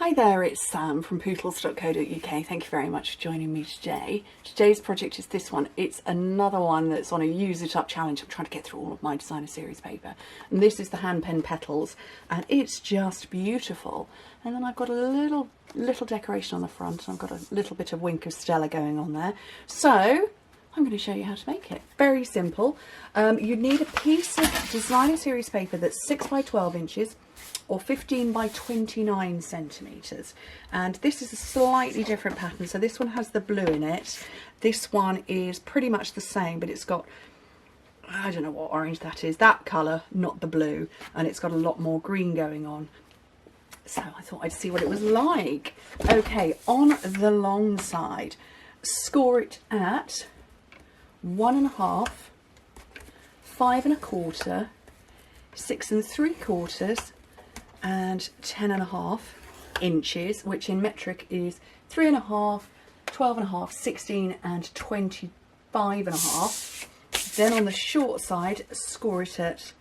Hi there, it's Sam from Pootles.co.uk. Thank you very much for joining me today. Today's project is this one. It's another one that's on a use it up challenge. I'm trying to get through all of my designer series paper. And this is the hand pen petals, and it's just beautiful. And then I've got a little decoration on the front, and I've got a little bit of wink of Stella going on there. So I'm going to show you how to make it. Very simple. You need a piece of designer series paper that's 6 by 12 inches or 15 by 29 centimetres, and this is a slightly different pattern. So this one has the blue in it, this one is pretty much the same, but it's got, I don't know what orange that is, that colour, not the blue, and it's got a lot more green going on. So I thought I'd see what it was like. Okay, on the long side, score it at 1.5, 5 1/4, 6 3/4, and 10.5 inches, which in metric is 3.5, 12.5, 16 and 25.5. Then on the short side, score it at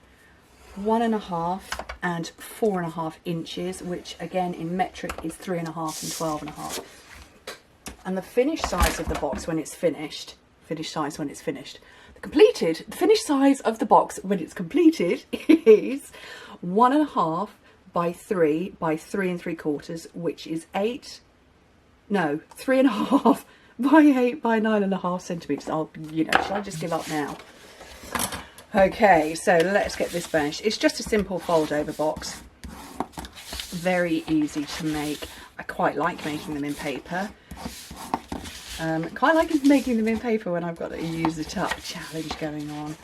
1.5 and 4.5 inches, which again in metric is 3.5 and 12.5. And the finished size of the box when it's finished, the finished size of the box when it's completed is 1.5 by 3 by 3 3/4, which is 3.5 by 8 by 9.5 centimetres. Shall I just give up now? Okay, so let's get this finished. It's just a simple fold over box. Very easy to make. I quite like making them in paper. Quite like making them in paper when I've got a use it up challenge going on.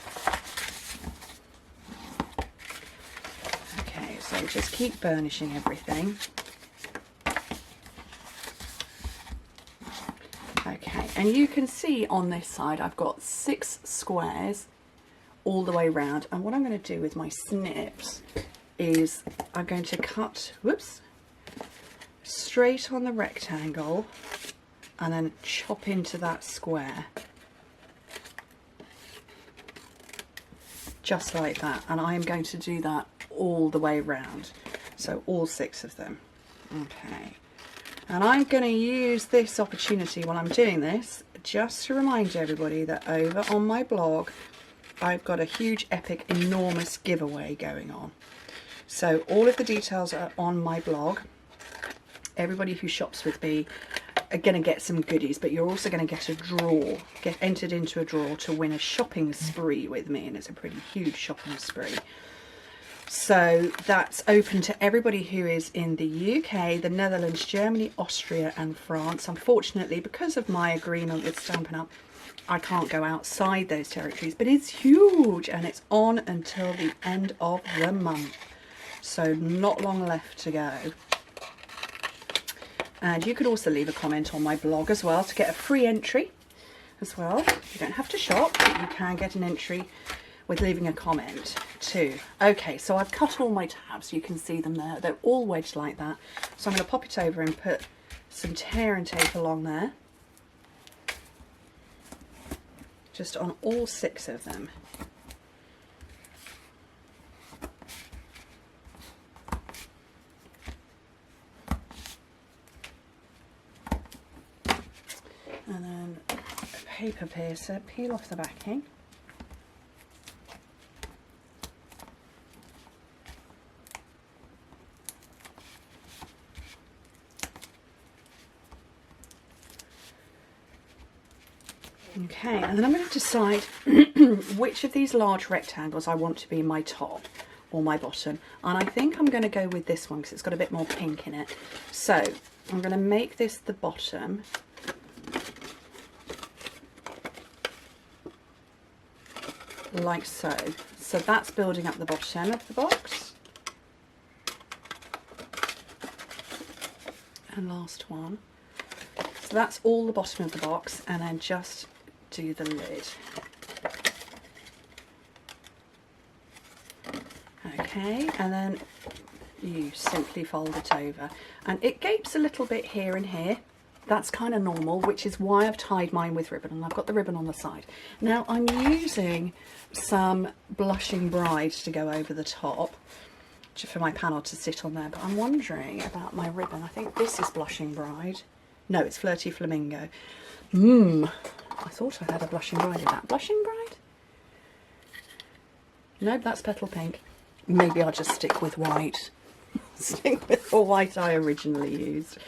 So just keep burnishing everything. Okay, and you can see on this side I've got 6 squares all the way around, and what I'm going to do with my snips is I'm going to cut, straight on the rectangle and then chop into that square. Just like that, and I am going to do that all the way around, so all 6 of them. Okay, and I'm going to use this opportunity while I'm doing this just to remind everybody that over on my blog I've got a huge epic enormous giveaway going on. So all of the details are on my blog. Everybody who shops with me are going to get some goodies, but you're also going to get a draw, get entered into a draw to win a shopping spree with me, and it's a pretty huge shopping spree. So that's open to everybody who is in the UK, the Netherlands, Germany, Austria and France. Unfortunately, because of my agreement with Stampin' Up, I can't go outside those territories, but it's huge and it's on until the end of the month. So not long left to go. And you could also leave a comment on my blog as well to get a free entry as well. You don't have to shop, but you can get an entry with leaving a comment too. Okay, so I've cut all my tabs. You can see them there. They're all wedged like that. So I'm going to pop it over and put some tear and tape along there. Just on all 6 of them. And then a paper piercer, peel off the backing. Okay, and then I'm going to decide which of these large rectangles I want to be my top or my bottom. And I think I'm going to go with this one because it's got a bit more pink in it. So I'm going to make this the bottom. Like so. So that's building up the bottom of the box. And last one. So that's all the bottom of the box, and then just do the lid. Okay, and then you simply fold it over, and it gapes a little bit here and here. That's kind of normal, which is why I've tied mine with ribbon, and I've got the ribbon on the side. Now I'm using some Blushing Bride to go over the top, for my panel to sit on there, but I'm wondering about my ribbon. I think this is Blushing Bride. No, it's Flirty Flamingo. I thought I had a Blushing Bride. Is that Blushing Bride? Nope, that's Petal Pink. Maybe I'll just stick with white. Stick with the white I originally used.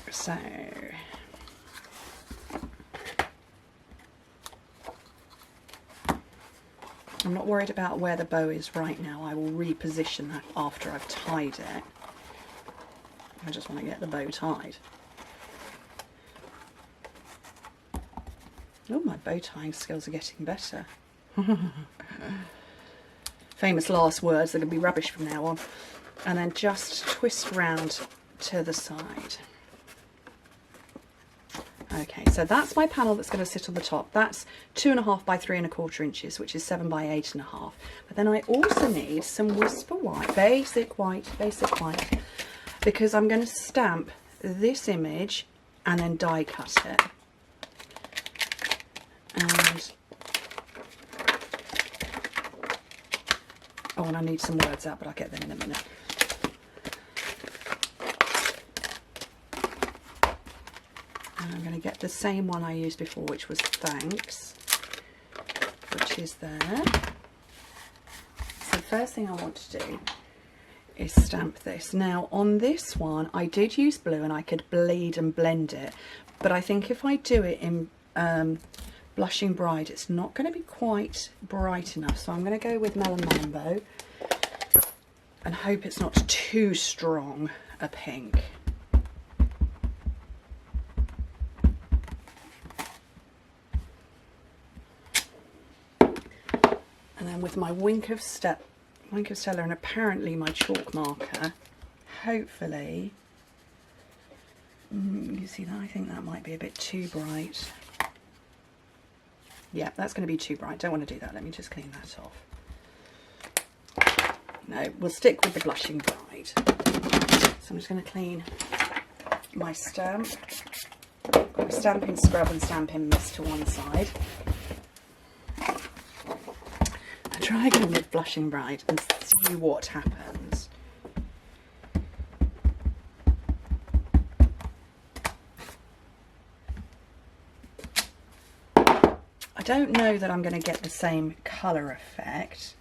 So I'm not worried about where the bow is right now. I will reposition that after I've tied it. I just want to get the bow tied. Oh, my bow tying skills are getting better. Famous last words, they're going to be rubbish from now on. And then just twist round to the side. Okay, so that's my panel that's going to sit on the top. That's 2.5 by 3.25 inches, which is 7 by 8.5. But then I also need some Whisper White, basic white, because I'm going to stamp this image and then die cut it. And oh, and I need some words out, but I'll get them in a minute. And I'm going to get the same one I used before, which was Thanks, which is there. So the first thing I want to do is stamp this. Now on this one I did use blue and I could bleed and blend it, but I think if I do it in Blushing Bride it's not going to be quite bright enough, so I'm going to go with Melon Mambo and hope it's not too strong a pink. And then with my Wink of Stella and apparently my chalk marker, hopefully, you see that, I think that might be a bit too bright. Yeah, that's going to be too bright. Don't want to do that. Let me just clean that off. No, we'll stick with the Blushing Bride. So I'm just going to clean my stamp. Got my stamping scrub and stamping mist to one side. I'll try again with Blushing Bride and see what happens. I don't know that I'm going to get the same colour effect.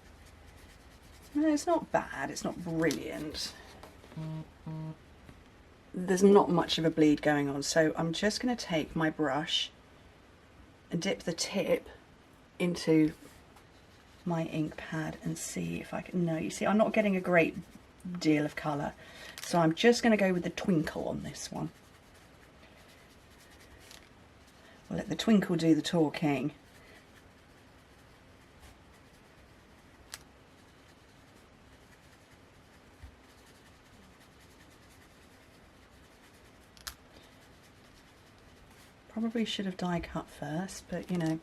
No, it's not bad, it's not brilliant. There's not much of a bleed going on, so I'm just going to take my brush and dip the tip into my ink pad and see if I can... No, you see, I'm not getting a great deal of colour, so I'm just going to go with the twinkle on this one. We'll let the twinkle do the talking. Probably should have die cut first, but you know,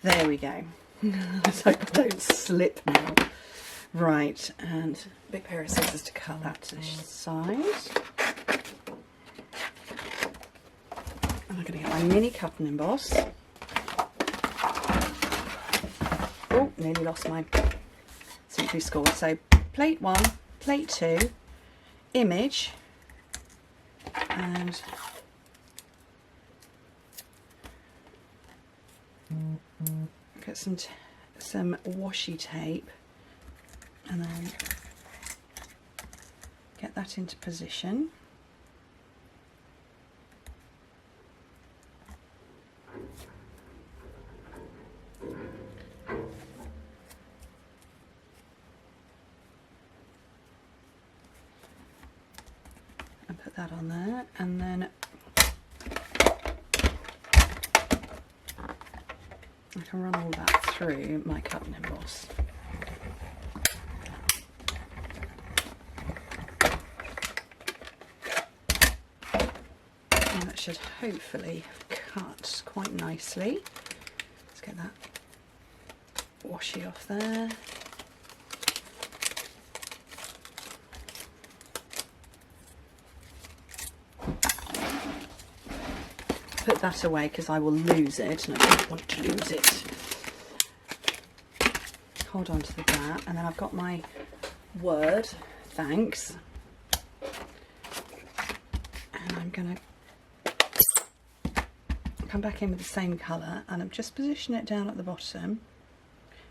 there we go. So I don't slip now. Right, and a big pair of scissors to cut that to the size. And I'm going to get my mini cut and emboss. Oh, nearly lost my Simply Scored. So plate 1, plate 2, image, and get some washi tape and then get that into position. And put that on there, and then I can run all that through my cut and emboss. And that should hopefully cut quite nicely. Let's get that washi off there. Put that away because I will lose it and I don't want to lose it. Hold on to that, and then I've got my word, thanks. And I'm going to come back in with the same colour, and I'm just positioning it down at the bottom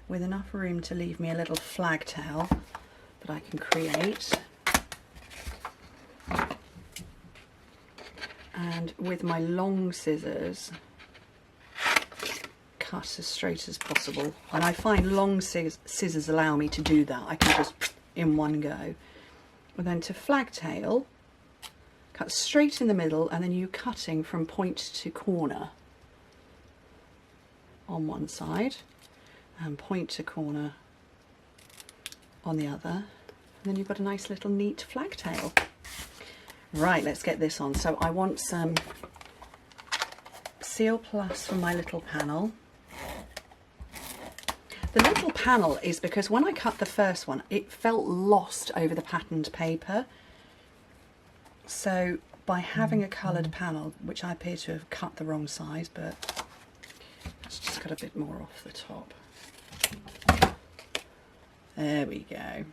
with enough room to leave me a little flag tail that I can create. And with my long scissors, cut as straight as possible. And I find long scissors allow me to do that. I can just in one go. And then to flag tail, cut straight in the middle, and then you're cutting from point to corner on one side and point to corner on the other, and then you've got a nice little neat flag tail. Right, let's get this on. So I want some Seal Plus from my little panel. The little panel is because when I cut the first one, it felt lost over the patterned paper. So by having a coloured panel, which I appear to have cut the wrong size, but it's just got a bit more off the top. There we go.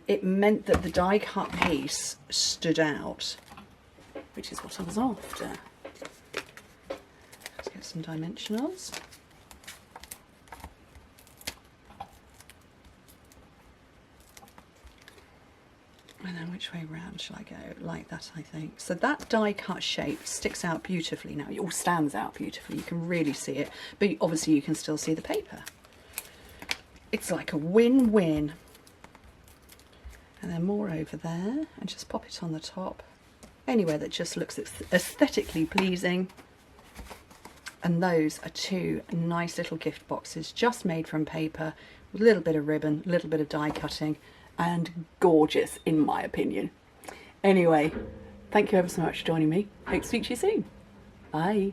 It meant that the die cut piece stood out, which is what I was after. Let's get some dimensionals. And then which way round shall I go? Like that, I think. So that die cut shape sticks out beautifully now. It all stands out beautifully. You can really see it, but obviously you can still see the paper. It's like a win-win. And then more over there, and just pop it on the top. Anywhere that just looks aesthetically pleasing. And those are two nice little gift boxes, just made from paper, with a little bit of ribbon, a little bit of die cutting, and gorgeous in my opinion. Anyway, thank you ever so much for joining me. Hope to speak to you soon. Bye.